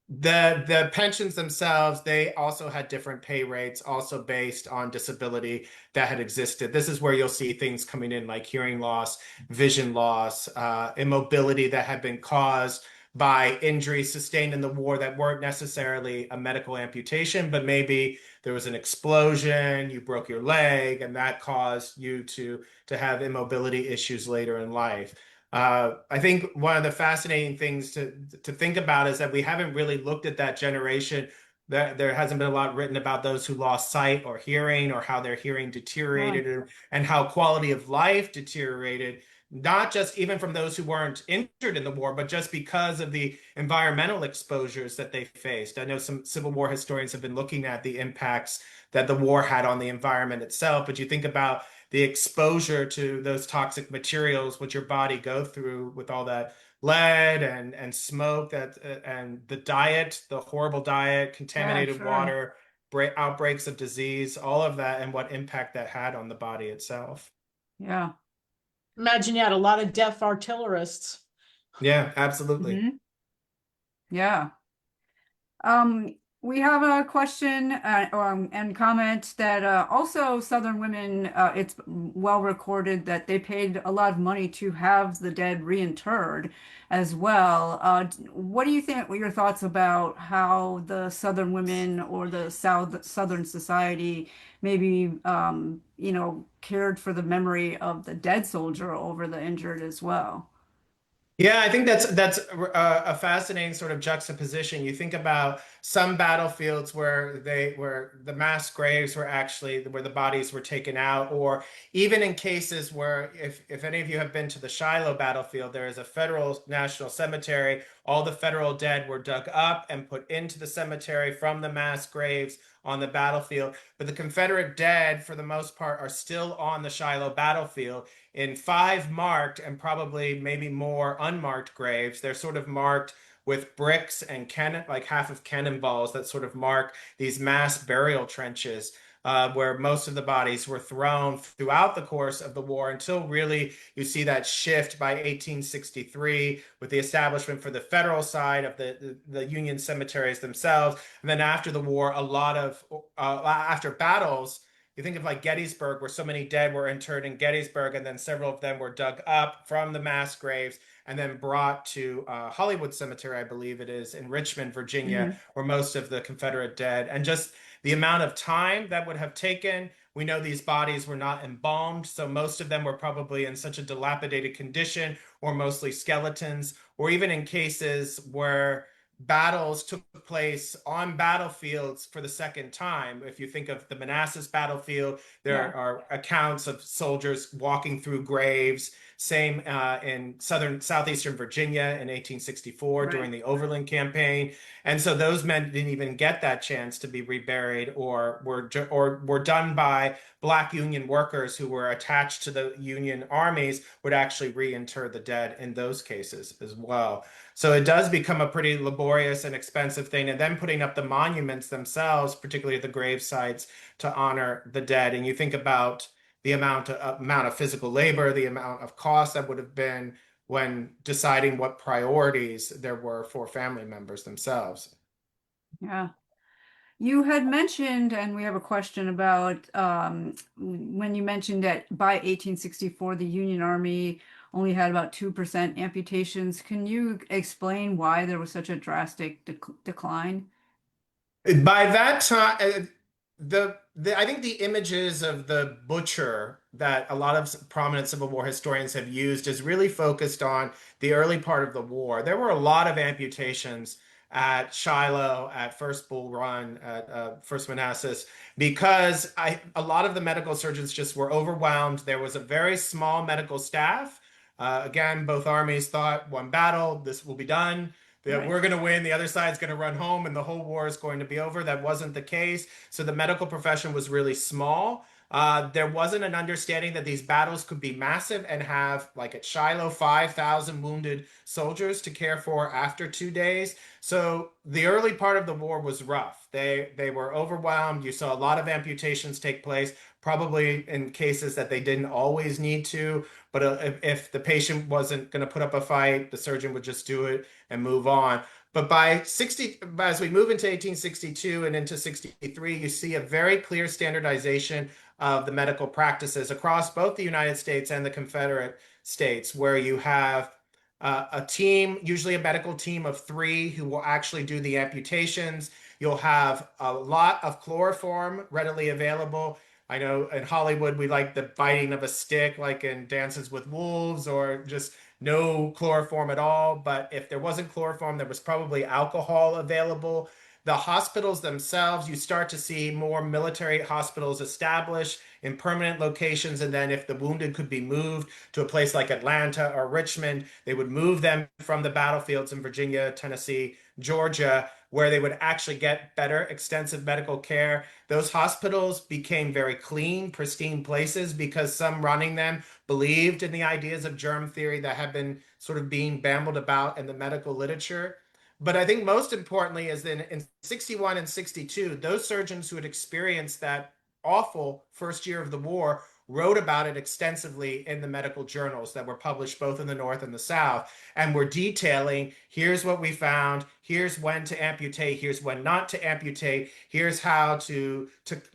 the pensions themselves, they also had different pay rates, also based on disability that had existed. This is where you'll see things coming in like hearing loss, vision loss, immobility that had been caused by injuries sustained in the war that weren't necessarily a medical amputation, but maybe there was an explosion, you broke your leg, and that caused you to have immobility issues later in life. I think one of the fascinating things to think about is that we haven't really looked at that generation. There hasn't been a lot written about those who lost sight or hearing, or how their hearing deteriorated, and how quality of life deteriorated, not just even from those who weren't injured in the war, but just because of the environmental exposures that they faced. I know some Civil War historians have been looking at the impacts that the war had on the environment itself, but you think about the exposure to those toxic materials, what your body go through with all that lead and smoke, that and the diet, the horrible diet, contaminated water, outbreaks of disease, all of that, and what impact that had on the body itself. Yeah. Imagine you had a lot of deaf artillerists. Yeah, absolutely. Yeah. We have a question and comment that also Southern women, it's well recorded that they paid a lot of money to have the dead reinterred as well. What do you think, what are your thoughts about how the Southern women or the Southern society maybe, cared for the memory of the dead soldier over the injured as well? Yeah, I think that's a fascinating sort of juxtaposition. You think about some battlefields where the mass graves were actually where the bodies were taken out, or even in cases where, if any of you have been to the Shiloh battlefield, there is a federal national cemetery. All the federal dead were dug up and put into the cemetery from the mass graves on the battlefield. But the Confederate dead, for the most part, are still on the Shiloh battlefield in 5 marked and probably maybe more unmarked graves. They're sort of marked with bricks and like half of cannonballs that sort of mark these mass burial trenches, where most of the bodies were thrown throughout the course of the war, until really you see that shift by 1863 with the establishment for the federal side of the Union cemeteries themselves. And then after the war, a lot of after battles, You think of like Gettysburg, where so many dead were interred in Gettysburg, and then several of them were dug up from the mass graves and then brought to Hollywood Cemetery, I believe it is, in Richmond, Virginia, Mhm. where most of the Confederate dead, and just the amount of time that would have taken. We know these bodies were not embalmed, so most of them were probably in such a dilapidated condition, or mostly skeletons, or even in cases where battles took place on battlefields for the second time. If you think of the Manassas battlefield, Yeah. there are accounts of soldiers walking through graves. Same in southeastern Virginia in 1864 Right. during the Overland Campaign. And so those men didn't even get that chance to be reburied, or were done by Black Union workers who were attached to the Union armies, would actually reinter the dead in those cases as well. So it does become a pretty laborious and expensive thing. And then putting up the monuments themselves, particularly the grave sites, to honor the dead. And you think about the amount of physical labor, the amount of cost that would have been when deciding what priorities there were for family members themselves. Yeah. You had mentioned, and we have a question about when you mentioned that by 1864, the Union Army only had about 2% amputations. Can you explain why there was such a drastic decline? By that time, I think the images of the butcher that a lot of prominent Civil War historians have used is really focused on the early part of the war. There were a lot of amputations at Shiloh, at First Bull Run, at First Manassas, because a lot of the medical surgeons just were overwhelmed. There was a very small medical staff. Again, both armies thought one battle, this will be done, that Right. we're going to win, the other side's going to run home, and the whole war is going to be over. That wasn't the case. So the medical profession was really small. There wasn't an understanding that these battles could be massive and have, like at Shiloh, 5,000 wounded soldiers to care for after 2 days. So the early part of the war was rough. They were overwhelmed. You saw a lot of amputations take place, probably in cases that they didn't always need to. But if the patient wasn't going to put up a fight, the surgeon would just do it and move on. But as we move into 1862 and into 63, you see a very clear standardization of the medical practices across both the United States and the Confederate States, where you have a team, usually a medical team of 3, who will actually do the amputations. You'll have a lot of chloroform readily available. I know in Hollywood, we like the biting of a stick, like in Dances with Wolves, or just no chloroform at all. But if there wasn't chloroform, there was probably alcohol available. The hospitals themselves, you start to see more military hospitals established in permanent locations. And then if the wounded could be moved to a place like Atlanta or Richmond, they would move them from the battlefields in Virginia, Tennessee, Georgia, where they would actually get better extensive medical care. Those hospitals became very clean, pristine places because some running them believed in the ideas of germ theory that have been sort of being babbled about in the medical literature. But I think most importantly is that in 61 and 62, those surgeons who had experienced that awful first year of the war wrote about it extensively in the medical journals that were published both in the North and the South, and were detailing, here's what we found, here's when to amputate, here's when not to amputate, here's how to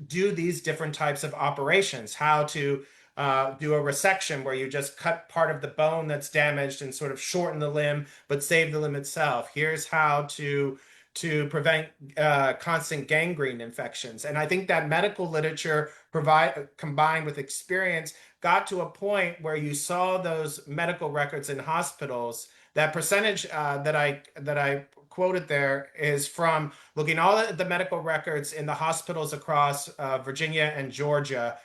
do these different types of operations, how to do a resection where you just cut part of the bone that's damaged and sort of shorten the limb but save the limb itself. Here's how to prevent constant gangrene infections. And I think that medical literature combined with experience got to a point where you saw those medical records in hospitals. That percentage that I quoted there is from looking all at the medical records in the hospitals across Virginia and Georgia,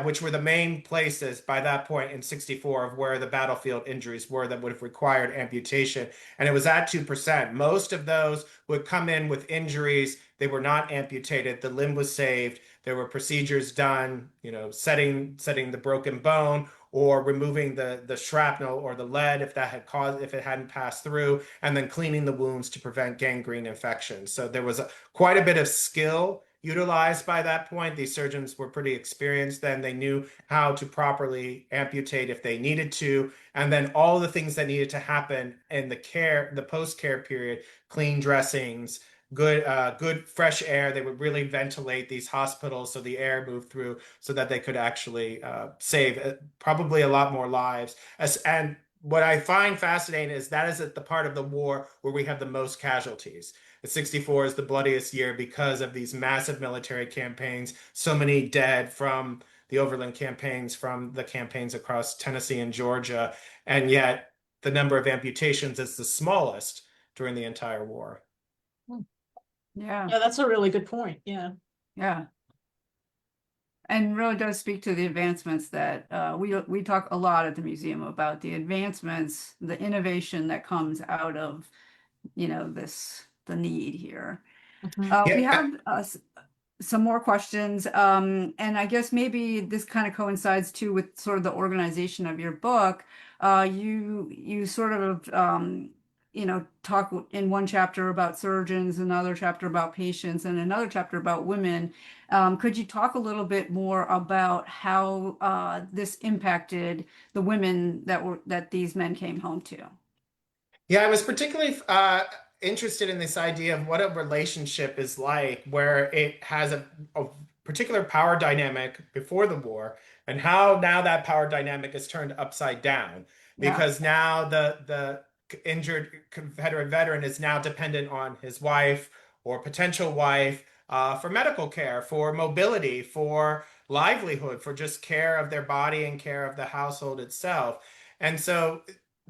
which were the main places by that point in 64 of where the battlefield injuries were that would have required amputation. And it was at 2%. Most of those would come in with injuries. They were not amputated. The limb was saved. There were procedures done, setting the broken bone, or removing the shrapnel or the lead if it hadn't passed through, and then cleaning the wounds to prevent gangrene infections. So there was quite a bit of skill utilized by that point. These surgeons were pretty experienced then. They knew how to properly amputate if they needed to. And then all the things that needed to happen in the post-care period, clean dressings, good fresh air. They would really ventilate these hospitals so the air moved through so that they could actually save probably a lot more lives. And what I find fascinating is that is at the part of the war where we have the most casualties. 64 is the bloodiest year because of these massive military campaigns, so many dead from the overland campaigns, from the campaigns across Tennessee and Georgia, and yet the number of amputations is the smallest during the entire war. Yeah. Yeah, that's a really good point. Yeah. Yeah. And really does speak to the advancements that we talk a lot at the museum about the advancements, the innovation that comes out of, the need here. Mhm. We Yeah, have some more questions, and I guess maybe this kind of coincides too with sort of the organization of your book. You sort of talk in one chapter about surgeons, another chapter about patients, and another chapter about women. Could you talk a little bit more about how this impacted the women that these men came home to? Yeah, I was particularly interested in this idea of what a relationship is like, where it has a particular power dynamic before the war, and how now that power dynamic is turned upside down, Yeah, because now the injured Confederate veteran is now dependent on his wife or potential wife for medical care, for mobility, for livelihood, for just care of their body and care of the household itself. And so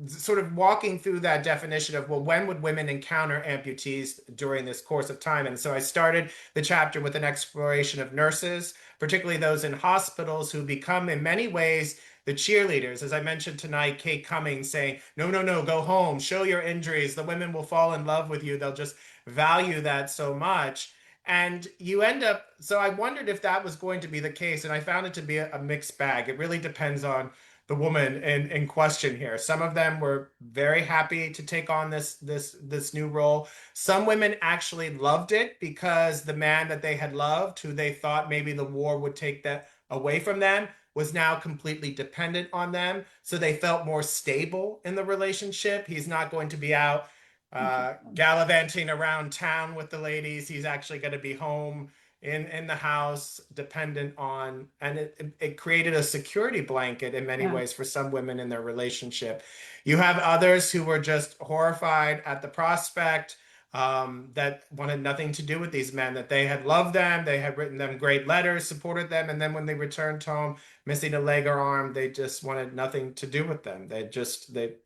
sort of walking through that definition of, well, when would women encounter amputees during this course of time? And so I started the chapter with an exploration of nurses, particularly those in hospitals who become in many ways the cheerleaders. As I mentioned tonight, Kate Cummings saying, no, no, no, go home, show your injuries. The women will fall in love with you. They'll just value that so much. And you end up, so I wondered if that was going to be the case. And I found it to be a mixed bag. It really depends on the woman in question here. Some of them were very happy to take on this new role. Some women actually loved it because the man that they had loved, who they thought maybe the war would take that away from them, was now completely dependent on them. So they felt more stable in the relationship. He's not going to be out interesting. gallivanting around town with the ladies. He's actually going to be home in the house, dependent on, and it created a security blanket in many Yeah, ways for some women in their relationship. You have others who were just horrified at the prospect, that wanted nothing to do with these men, that they had loved them, they had written them great letters, supported them, and then when they returned home missing a leg or arm, they just wanted nothing to do with them. They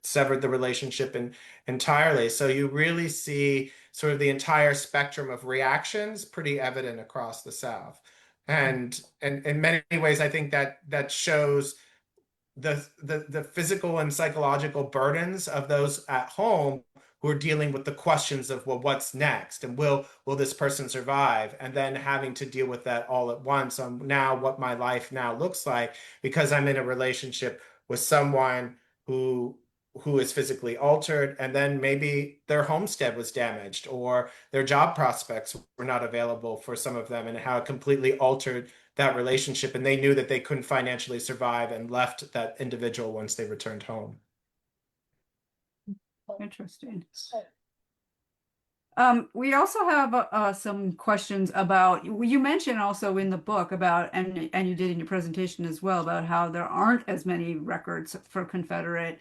severed the relationship entirely. So you really see sort of the entire spectrum of reactions pretty evident across the South. And in many ways, I think that shows the physical and psychological burdens of those at home who are dealing with the questions of, well, what's next, and will this person survive, and then having to deal with that all at once on now what my life now looks like because I'm in a relationship with someone who is physically altered, and then maybe their homestead was damaged or their job prospects were not available for some of them, and how it completely altered that relationship, and they knew that they couldn't financially survive and left that individual once they returned home. interesting. We also have some questions about, you mentioned also in the book about, and you did in your presentation as well, about how there aren't as many records for Confederate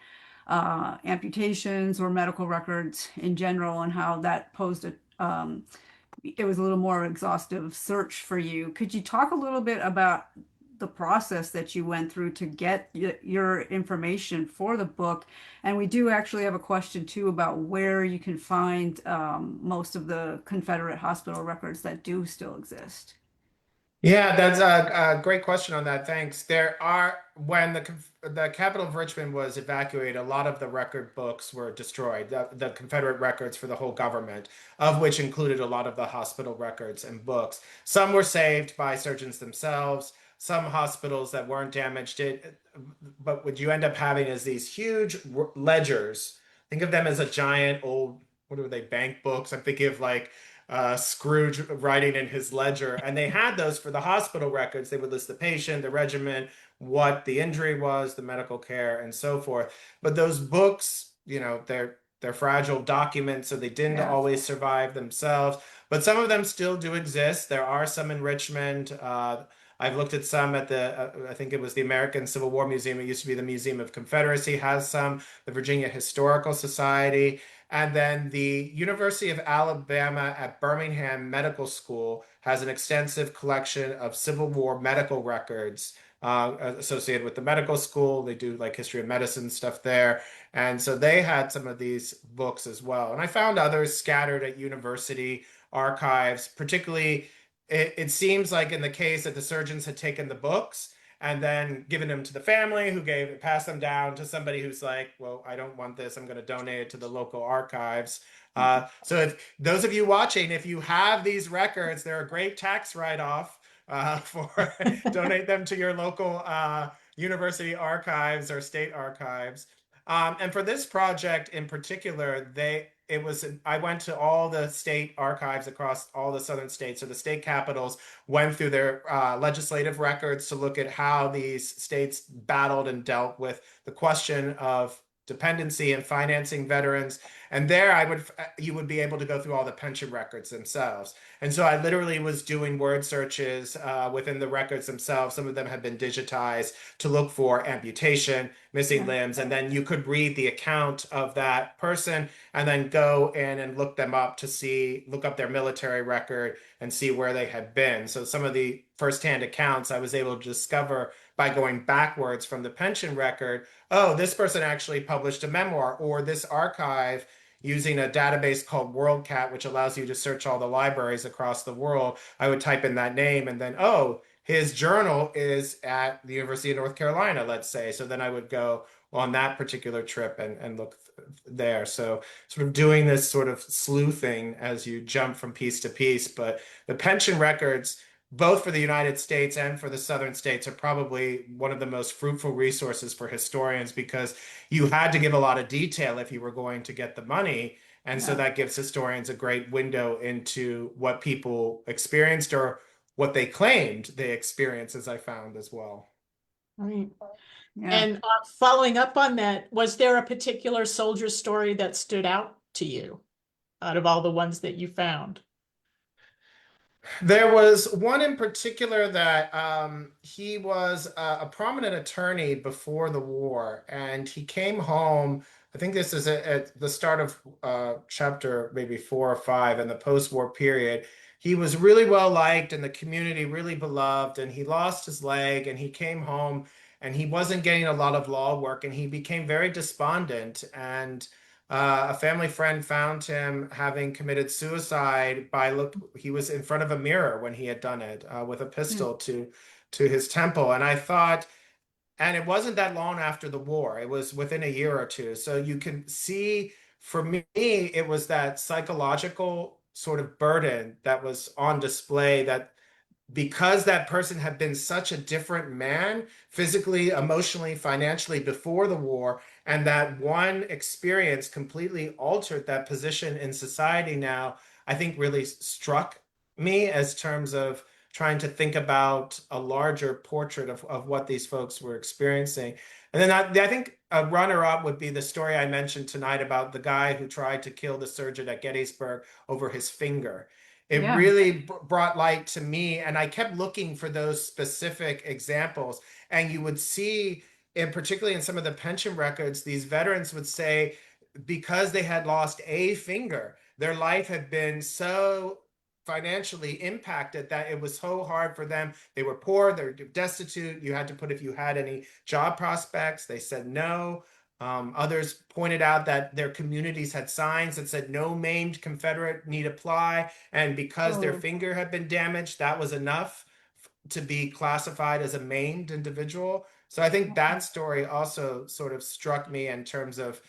amputations or medical records in general, and how that posed it was a little more exhaustive search for you. Could you talk a little bit about the process that you went through to get your information for the book? And we do actually have a question too about where you can find most of the Confederate hospital records that do still exist. Yeah, that's a great question on that. Thanks. When the capital of Richmond was evacuated, a lot of the record books were destroyed, the Confederate records for the whole government, of which included a lot of the hospital records and books. Some were saved by surgeons themselves, some hospitals that weren't damaged but what you end up having is these huge ledgers. Think of them as a giant old, what are they, bank books? I'm thinking of like Scrooge writing in his ledger, and they had those for the hospital records. They would list the patient, the regimen, what the injury was, the medical care, and so forth. But those books, they're they're fragile documents, so they didn't Yeah. always survive themselves. But some of them still do exist. There are some in Richmond. I've looked at some at I think it was the American Civil War Museum. It used to be the Museum of Confederacy, has some, the Virginia Historical Society. And then the University of Alabama at Birmingham Medical School has an extensive collection of Civil War medical records associated with the medical school. They do like history of medicine stuff there. And so they had some of these books as well. And I found others scattered at university archives, particularly it seems like in the case that the surgeons had taken the books and then given them to the family who passed them down to somebody who's like, well, I don't want this. I'm going to donate it to the local archives. So if those of you watching, if you have these records, they're a great tax write-off for donate them to your local university archives or state archives. And for this project in particular, I went to all the state archives across all the southern states. So the state capitals went through their legislative records to look at how these states battled and dealt with the question of dependency and financing veterans. And there you would be able to go through all the pension records themselves. And so I literally was doing word searches within the records themselves. Some of them have been digitized to look for amputation, missing limbs, and then you could read the account of that person and then go in and look them up to look up their military record and see where they had been. So some of the firsthand accounts I was able to discover by going backwards from the pension record. Oh, this person actually published a memoir, or this archive using a database called WorldCat, which allows you to search all the libraries across the world. I would type in that name and then, oh, his journal is at the University of North Carolina, let's say. So then I would go on that particular trip and look there. So sort of doing this sort of sleuthing as you jump from piece to piece. But the pension records, both for the United States and for the southern states, are probably one of the most fruitful resources for historians because you had to give a lot of detail if you were going to get the money. And so that gives historians a great window into what people experienced or what they claimed they experienced, as I found as well. Right. Yeah. And following up on that, was there a particular soldier story that stood out to you out of all the ones that you found? There was one in particular that he was a prominent attorney before the war, and he came home. I think this is at the start of chapter maybe 4 or 5 in the post-war period. He was really well liked in the community, really beloved, and he lost his leg, and he came home, and he wasn't getting a lot of law work, and he became very despondent. And a family friend found him having committed suicide he was in front of a mirror when he had done it with a pistol to his temple. And I thought, and it wasn't that long after the war, it was within a year or two. So you can see, for me, it was that psychological sort of burden that was on display, that because that person had been such a different man physically, emotionally, financially before the war, and that one experience completely altered that position in society now, I think really struck me as terms of trying to think about a larger portrait of what these folks were experiencing. And then I think a runner-up would be the story I mentioned tonight about the guy who tried to kill the surgeon at Gettysburg over his finger. It Yeah. really brought light to me, and I kept looking for those specific examples. And you would see, and particularly in some of the pension records, these veterans would say because they had lost a finger, their life had been so financially impacted that it was so hard for them. They were poor, they were destitute. You had to put if you had any job prospects, they said no. Others pointed out that their communities had signs that said no maimed Confederate need apply. And because their finger had been damaged, that was enough to be classified as a maimed individual. So I think that story also sort of struck me in terms of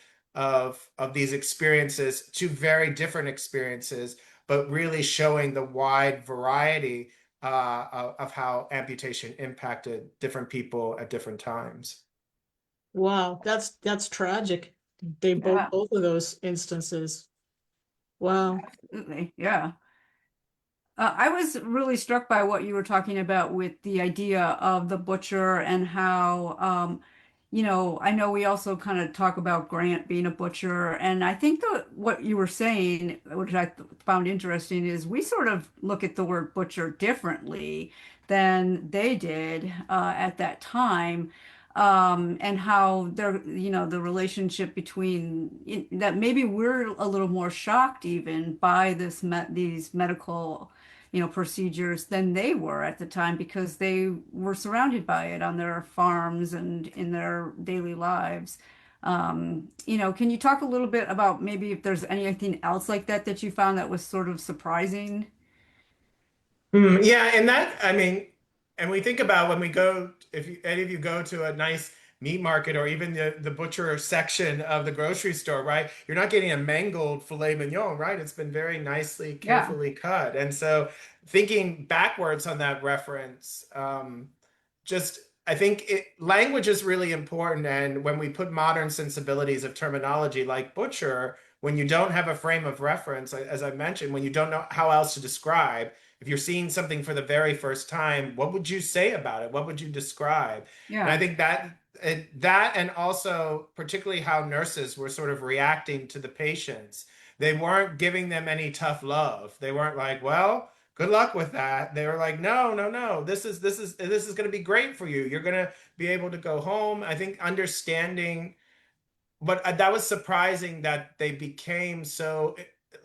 these experiences, two very different experiences, but really showing the wide variety of how amputation impacted different people at different times. Wow, that's tragic. They Yeah. both of those instances. Wow. Absolutely. Yeah. I was really struck by what you were talking about with the idea of the butcher and how I know we also kind of talk about Grant being a butcher, and I think that what you were saying, which I found interesting, is we sort of look at the word butcher differently than they did at that time, and how the relationship between that maybe we're a little more shocked even by these medical procedures than they were at the time because they were surrounded by it on their farms and in their daily lives. Can you talk a little bit about maybe if there's anything else like that that you found that was sort of surprising? Yeah, and that, I mean, and we think about when we go, if you, any of you go to a nice meat market or even the butcher section of the grocery store, right? You're not getting a mangled filet mignon, right? It's been very nicely, Yeah, carefully cut. And so thinking backwards on that reference, just I think language is really important. And when we put modern sensibilities of terminology like butcher, when you don't have a frame of reference, as I mentioned, when you don't know how else to describe, if you're seeing something for the very first time, what would you say about it? What would you describe? And I yeah, think that and also particularly how nurses were sort of reacting to the patients. They weren't giving them any tough love. They weren't like, well, good luck with that. They were like, no, no, no. This is going to be great for you. You're going to be able to go home. I think understanding, but that was surprising that they became so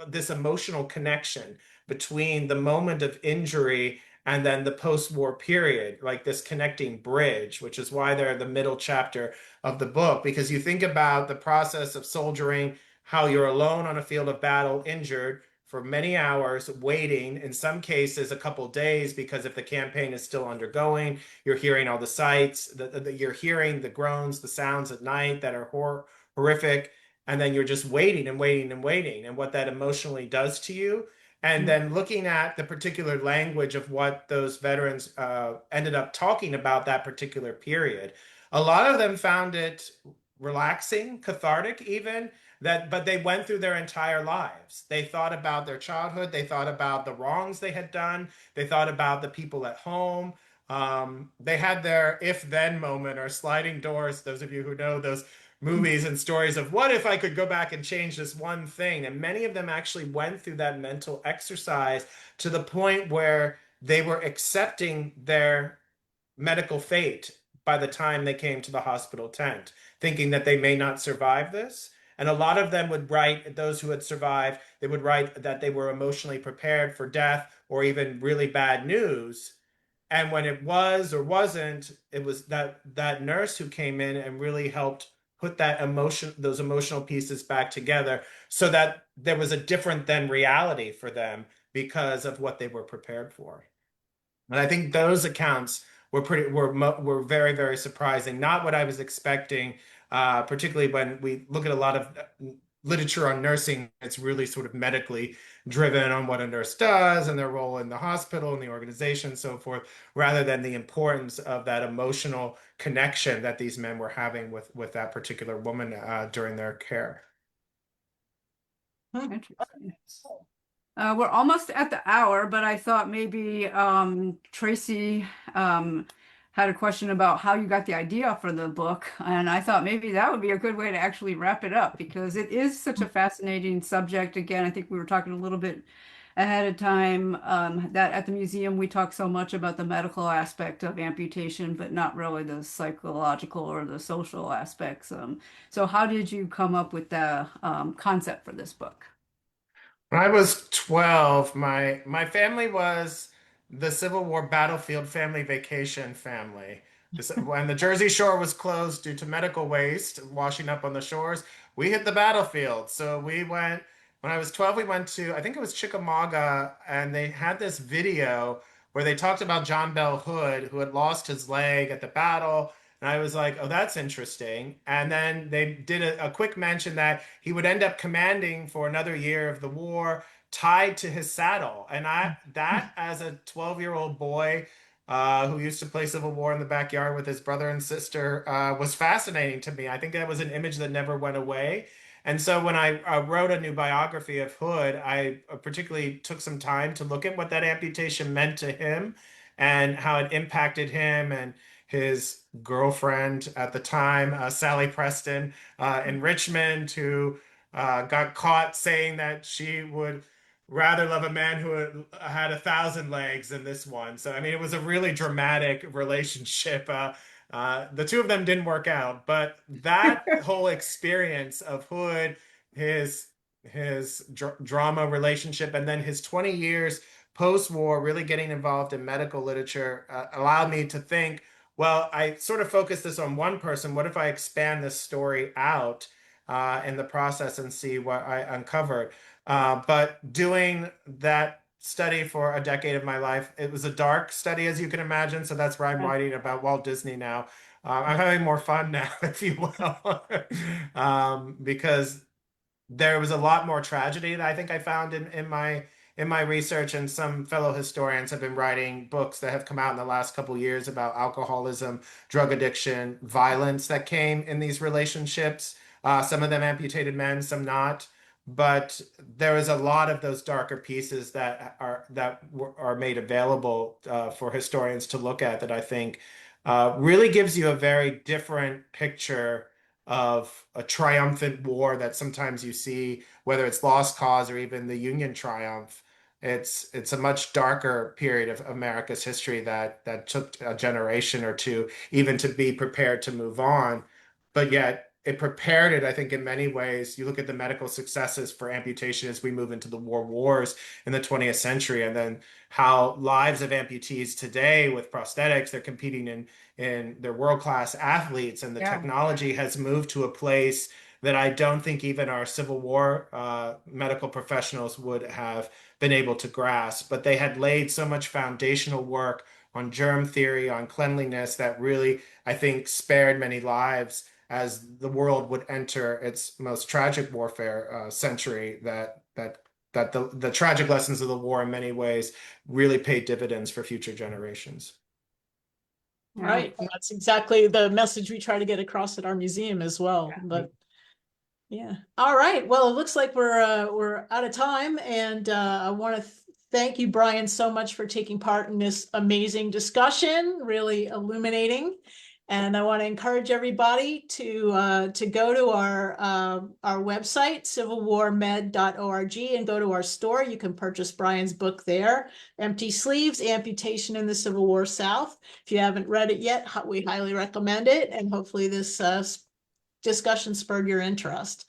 this emotional connection between the moment of injury and then the post-war period, like this connecting bridge, which is why they're the middle chapter of the book, because you think about the process of soldiering, how you're alone on a field of battle, injured for many hours, waiting, in some cases, a couple days, because if the campaign is still undergoing, you're hearing all the sights, you're hearing the groans, the sounds at night that are horrific, and then you're just waiting and waiting and waiting, and what that emotionally does to you. And then looking at the particular language of what those veterans ended up talking about that particular period, a lot of them found it relaxing, cathartic, even that, but they went through their entire lives. They thought about their childhood, they thought about the wrongs they had done, they thought about the people at home. They had their if then moment or sliding doors. Those of you who know those movies and stories of what if I could go back and change this one thing. And many of them actually went through that mental exercise to the point where they were accepting their medical fate by the time they came to the hospital tent, thinking that they may not survive this. And a lot of them would write, those who had survived, they would write that they were emotionally prepared for death or even really bad news. And when it was or wasn't, it was that nurse who came in and really helped put that emotion, those emotional pieces back together so that there was a different than reality for them because of what they were prepared for. And I think those accounts were very, very surprising. Not what I was expecting, particularly when we look at a lot of literature on nursing. It's really sort of medically driven on what a nurse does and their role in the hospital and the organization, and so forth, rather than the importance of that emotional connection that these men were having with that particular woman during their care. interesting. We're almost at the hour, but I thought maybe Tracy had a question about how you got the idea for the book, and I thought maybe that would be a good way to actually wrap it up because it is such a fascinating subject. Again, I think we were talking a little bit ahead of time that at the museum we talk so much about the medical aspect of amputation, but not really the psychological or the social aspects. So how did you come up with the concept for this book? When I was 12, my family was the Civil War battlefield family vacation family. When the Jersey Shore was closed due to medical waste washing up on the shores, we hit the battlefield. So we went, when I was 12, we went to, I think it was Chickamauga, and they had this video where they talked about John Bell Hood, who had lost his leg at the battle. And I was like, oh, that's interesting. And then they did a quick mention that he would end up commanding for another year of the war tied to his saddle. And that as a 12-year-old boy who used to play Civil War in the backyard with his brother and sister was fascinating to me. I think that was an image that never went away. And so when I wrote a new biography of Hood, I particularly took some time to look at what that amputation meant to him and how it impacted him and his girlfriend at the time, Sally Preston, in Richmond, who got caught saying that she would rather love a man who had 1,000 legs than this one. So, I mean, it was a really dramatic relationship. The two of them didn't work out, but that whole experience of Hood, his drama relationship, and then his 20 years post-war, really getting involved in medical literature, allowed me to think, well, I sort of focused this on one person. What if I expand this story out in the process and see what I uncovered? But doing that study for a decade of my life, it was a dark study, as you can imagine. So that's why I'm writing about Walt Disney now. I'm having more fun now, if you will, because there was a lot more tragedy that I think I found in my research, and some fellow historians have been writing books that have come out in the last couple of years about alcoholism, drug addiction, violence that came in these relationships. Some of them amputated men, some not. But there was a lot of those darker pieces that are made available for historians to look at that I think really gives you a very different picture of a triumphant war that sometimes you see, whether it's Lost Cause or even the Union triumph. It's a much darker period of America's history that took a generation or two even to be prepared to move on. But yet it prepared it, I think, in many ways. You look at the medical successes for amputation as we move into the wars in the 20th century, and then how lives of amputees today with prosthetics, they're competing in they're world-class athletes, and the technology has moved to a place that I don't think even our Civil War medical professionals would have been able to grasp. But they had laid so much foundational work on germ theory, on cleanliness, that really, I think, spared many lives as the world would enter its most tragic warfare century. That the tragic lessons of the war in many ways really paid dividends for future generations. Right. And that's exactly the message we try to get across at our museum as well. But yeah. All right. Well, it looks like we're out of time, and I want to thank you, Brian, so much for taking part in this amazing discussion, really illuminating. And I want to encourage everybody to go to our website, civilwarmed.org, and go to our store. You can purchase Brian's book there, Empty Sleeves: Amputation in the Civil War South. If you haven't read it yet, we highly recommend it, and hopefully this discussion spurred your interest.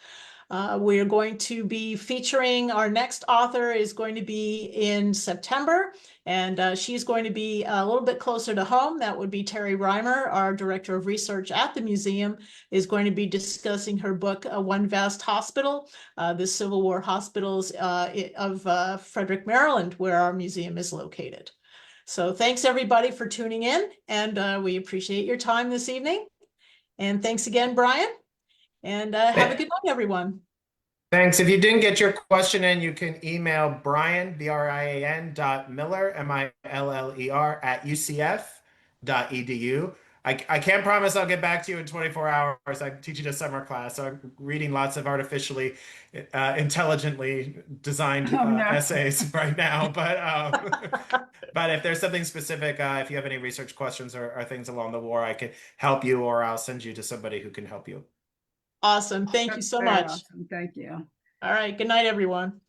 We are going to be featuring, our next author is going to be in September, and she's going to be a little bit closer to home. That would be Terry Reimer, our director of research at the museum, is going to be discussing her book, One Vast Hospital, the Civil War hospitals of Frederick, Maryland, where our museum is located. So thanks everybody for tuning in, and we appreciate your time this evening. And thanks again, Brian. And have a good night, everyone. Thanks. If you didn't get your question in, you can email Brian, Brian.Miller, Miller, at UCF.edu. I can't promise I'll get back to you in 24 hours. I'm teaching a summer class, so I'm reading lots of artificially intelligently designed essays right now. But if there's something specific, if you have any research questions or things along the war, I can help you, or I'll send you to somebody who can help you. Awesome. Thank you so much. Awesome. Thank you. All right. Good night, everyone.